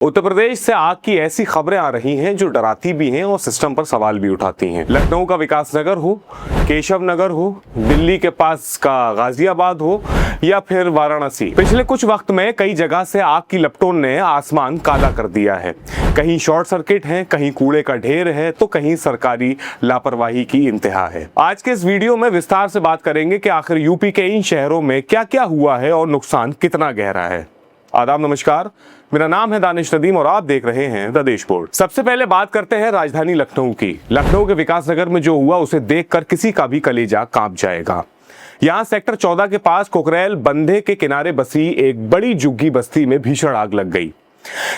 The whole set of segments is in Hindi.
उत्तर प्रदेश से आग की ऐसी खबरें आ रही हैं जो डराती भी हैं और सिस्टम पर सवाल भी उठाती हैं। लखनऊ का विकास नगर हो, केशव नगर हो, दिल्ली के पास का गाजियाबाद हो या फिर वाराणसी, पिछले कुछ वक्त में कई जगह से आग की लपटों ने आसमान काला कर दिया है। कहीं शॉर्ट सर्किट है, कहीं कूड़े का ढेर है, तो कहीं सरकारी लापरवाही की इंतहा है। आज के इस वीडियो में विस्तार से बात करेंगे कि आखिर यूपी के इन शहरों में क्या क्या हुआ है और नुकसान कितना गहरा है। आदाब, नमस्कार, मेरा नाम है दानिश नदीम और आप देख रहे हैं द देश बोर्ड। सबसे पहले बात करते हैं राजधानी लखनऊ की। लखनऊ के विकास नगर में जो हुआ उसे देखकर किसी का भी कलेजा कांप जाएगा। यहाँ सेक्टर 14 के पास कोकरेल बंधे के किनारे बसी एक बड़ी झुग्गी बस्ती में भीषण आग लग गई।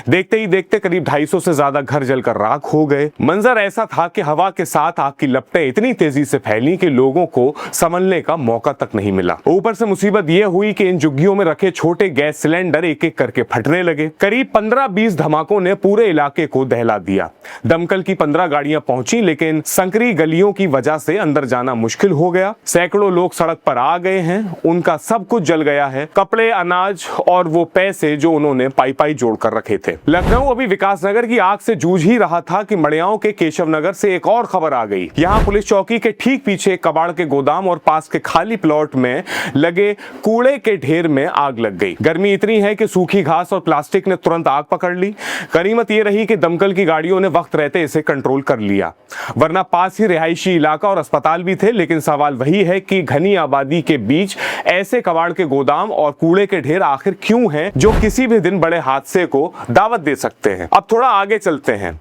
देखते ही देखते करीब 250 से ज्यादा घर जलकर राख हो गए। मंजर ऐसा था कि हवा के साथ आग की लपटें इतनी तेजी से फैली कि लोगों को संभलने का मौका तक नहीं मिला। ऊपर से मुसीबत यह हुई कि इन झुग्गियों में रखे छोटे गैस सिलेंडर एक एक करके फटने लगे। करीब 15-20 धमाकों ने पूरे इलाके को दहला दिया। दमकल की 15 गाड़ियां पहुंची, लेकिन संकरी गलियों की वजह से अंदर जाना मुश्किल हो गया। सैकड़ों लोग सड़क पर आ गए हैं, उनका सब कुछ जल गया है, कपड़े, अनाज और वो पैसे जो उन्होंने पाई पाई जोड़कर रखे थे। लखनऊ अभी विकास नगर की आग से जूझ ही रहा था कि मड़ियाओं के केशव नगर से एक और खबर आ गई। यहाँ पुलिस चौकी के ठीक पीछे कबाड़ के गोदाम और पास के खाली प्लॉट में लगे कूड़े के ढेर में आग लग गई। गर्मी इतनी है कि सूखी घास और प्लास्टिक ने तुरंत आग पकड़ ली। गनीमत ये रही कि दमकल की गाड़ियों ने वक्त रहते इसे कंट्रोल कर लिया, वरना पास ही रिहायशी इलाका और अस्पताल भी थे। लेकिन सवाल वही है कि घनी आबादी के बीच ऐसे कबाड़ के गोदाम और कूड़े के ढेर आखिर क्यों हैं, जो किसी भी दिन बड़े हादसे को दावत दे सकते हैं। अब थोड़ा आगे चलते हैं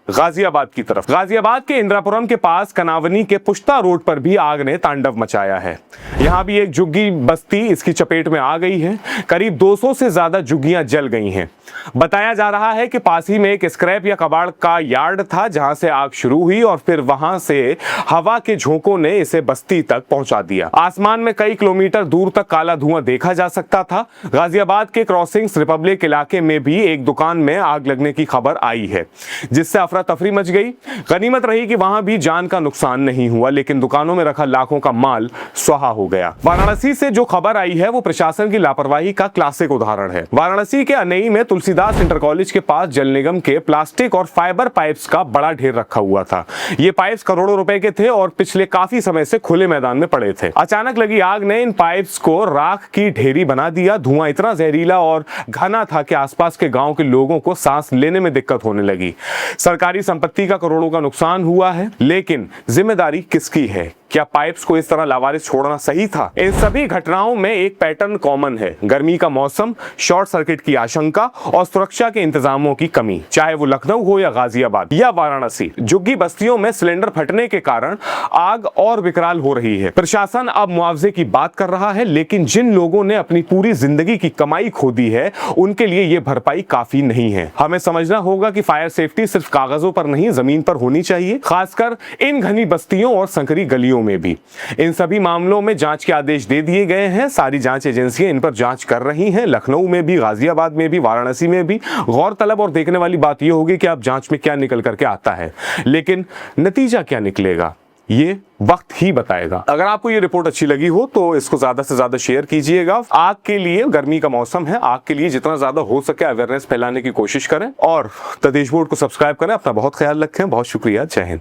गाजियाबाद की तरफ। गाजियाबाद के इंदिरापुरम के पास कनावनी के पुश्ता रोड पर भी आग ने तांडव मचाया है। यहाँ भी एक झुग्गी बस्ती इसकी चपेट में आ गई है। करीब 200 से ज्यादा झुग्गियां जल गई हैं। बताया जा रहा है कि पास ही में एक स्क्रैप या कबाड़ का यार्ड था, जहां से आग शुरू हुई और फिर वहां से हवा के झोंकों ने इसे बस्ती तक पहुंचा दिया। आसमान में कई किलोमीटर दूर तक काला धुआं देखा जा सकता था। गाजियाबाद के क्रॉसिंग्स रिपब्लिक इलाके में भी एक दुकान में आग लगने की खबर आई है, जिससे तफरी मच गई। गनीमत रही कि वहां भी जान का नुकसान नहीं हुआ, लेकिन दुकानों में रखा लाखों का माल स्वाहा हो गया। वाराणसी से जो खबर आई है वो प्रशासन की लापरवाही का क्लासिक उदाहरण है। वाराणसी के अनई में तुलसीदास इंटर कॉलेज के पास जल निगम के प्लास्टिक और फाइबर पाइप्स का बड़ा ढेर रखा हुआ था। ये पाइप्स करोड़ों रुपए के थे और पिछले काफी समय से खुले मैदान में पड़े थे। अचानक लगी आग ने इन पाइप्स को राख की ढेरी बना दिया। धुआं इतना जहरीला और घना था कि आसपास के गांव के लोगों को सांस लेने में दिक्कत होने लगी। सरकारी संपत्ति का करोड़ों का नुकसान हुआ है, लेकिन जिम्मेदारी किसकी है? क्या पाइप्स को इस तरह लावारिस छोड़ना सही था? इन सभी घटनाओं में एक पैटर्न कॉमन है: गर्मी का मौसम, शॉर्ट सर्किट की आशंका और सुरक्षा के इंतजामों की कमी। चाहे वो लखनऊ हो या गाजियाबाद या वाराणसी, झुग्गी बस्तियों में सिलेंडर फटने के कारण आग और विकराल हो रही है। प्रशासन अब मुआवजे की बात कर रहा है, लेकिन जिन लोगों ने अपनी पूरी जिंदगी की कमाई खो दी है, उनके लिए ये भरपाई काफी नहीं है। हमें समझना होगा कि फायर सेफ्टी सिर्फ कागजों पर नहीं, जमीन पर होनी चाहिए, खासकर इन घनी बस्तियों और संकरी गलियों में भी। इन सभी मामलों में जांच के आदेश दे दिए गए हैं। सारी जांच एजेंसियां इन पर जांच कर रही हैं। लखनऊ में भी, गाजियाबाद में भी, वाराणसी में भी। गौरतलब और देखने वाली बात यह होगी कि अब जांच में क्या निकल करके आता है, लेकिन नतीजा क्या निकलेगा ये वक्त ही बताएगा। अगर आपको ये रिपोर्ट अच्छी लगी हो तो इसको ज्यादा से ज्यादा शेयर कीजिएगा। आग के लिए, गर्मी का मौसम है, आग के लिए जितना ज्यादा हो सके अवेयरनेस फैलाने की कोशिश करें और द देश बोर्ड को सब्सक्राइब करें। अपना बहुत ख्याल रखें। बहुत शुक्रिया। जय हिंद।